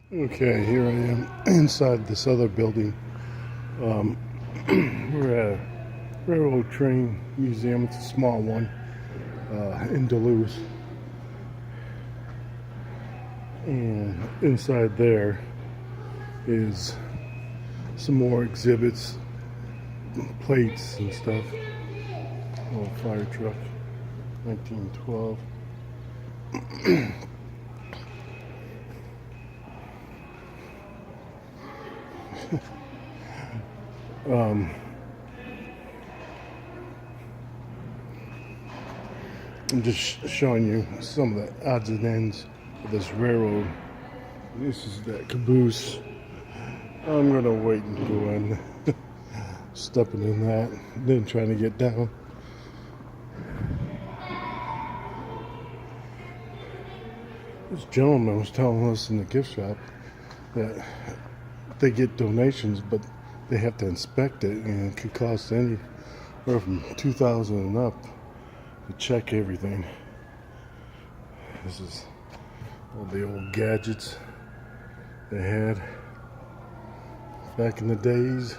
Okay, here I am inside this other building. Um, we're at a railroad train museum. It's a small one in Duluth. And inside there is some more exhibits, plates and stuff. Oh, fire truck, 1912. um, I'm just showing you some of the odds and ends of this railroad. This is that caboose. I'm gonna wait and go in, stepping in that, then trying to get down. This gentleman was telling us in the gift shop that they get donations, but they have to inspect it, and it could cost anywhere from $2,000 and up to check everything. This is all the old gadgets they had back in the days.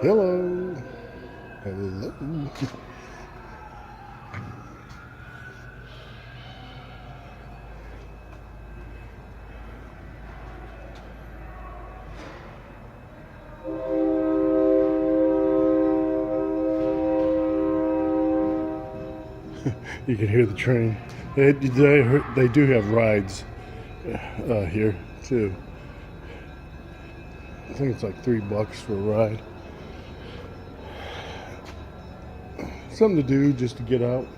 Hello. Hello. You can hear the train. They do have rides here too. I think it's like $3 for a ride. Something to do just to get out.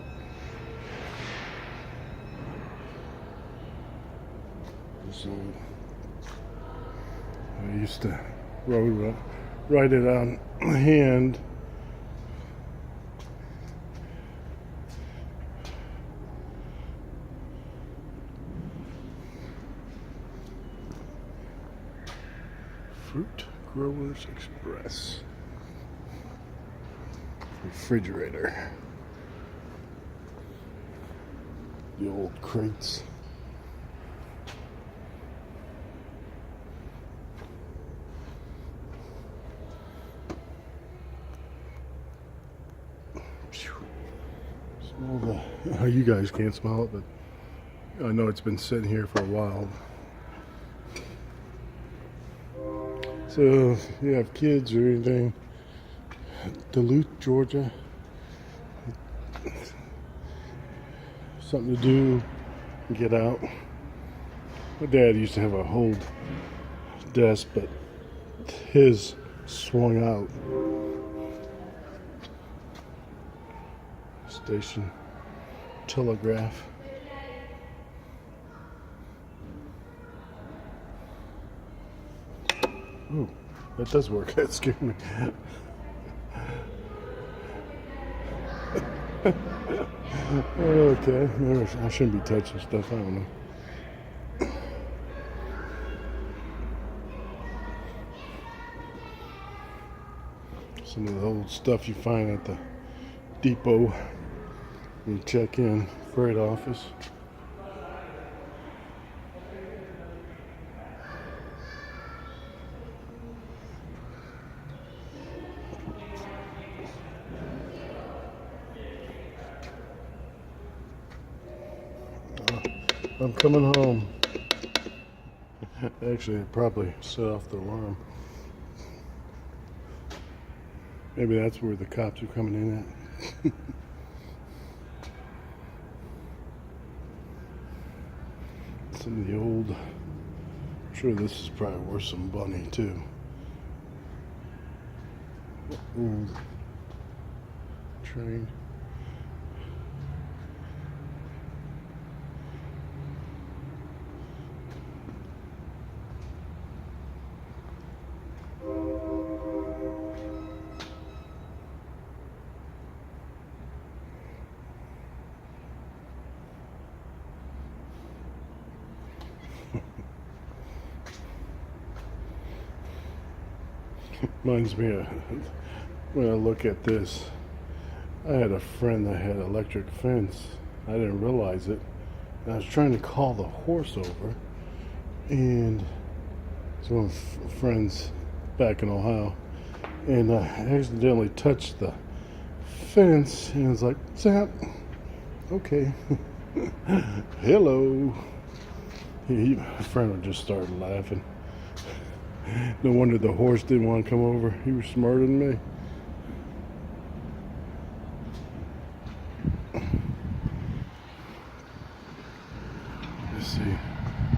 So I used to ride it on hand. Fruit Growers Express. Refrigerator. The old crates. Smell the, you guys can't smell it, but I know it's been sitting here for a while. So if you have kids or anything, Duluth, Georgia, something to do, get out. My dad used to have a hold desk, but his swung out. Station telegraph. Ooh, that does work. That scared me. Okay, maybe I shouldn't be touching stuff. I don't know. Some of the old stuff you find at the depot. You check in, freight office. I'm coming home. Actually, I probably set off the alarm. Maybe that's where the cops are coming in at. Some of the old, I'm sure this is probably worth some money too. Old train. Reminds me of when I look at this. I had a friend that had electric fence. I didn't realize it I was trying to call the horse over, and it's one of friends back in Ohio, and I accidentally touched the fence, and it's like, zap, okay. Hello. My friend would just start laughing. No wonder the horse didn't want to come over. He was smarter than me. Let's see.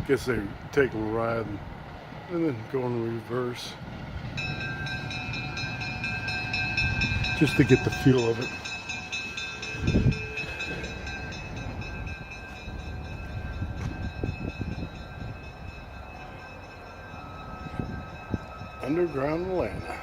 Guess they take a ride and then go in reverse. Just to get the feel of it. Underground Atlanta.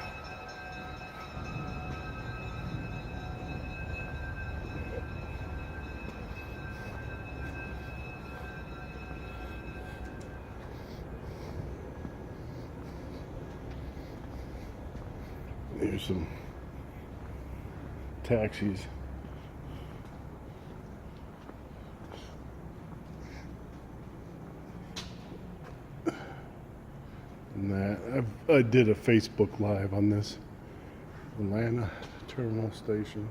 There's some taxis. And that I did a Facebook Live on this Atlanta terminal station.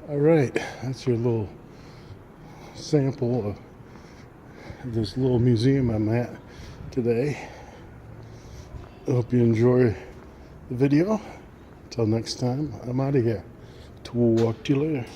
All right, that's your little sample of this little museum I'm at today. I hope you enjoy the video. Until next time, I'm out of here. Talk to you later.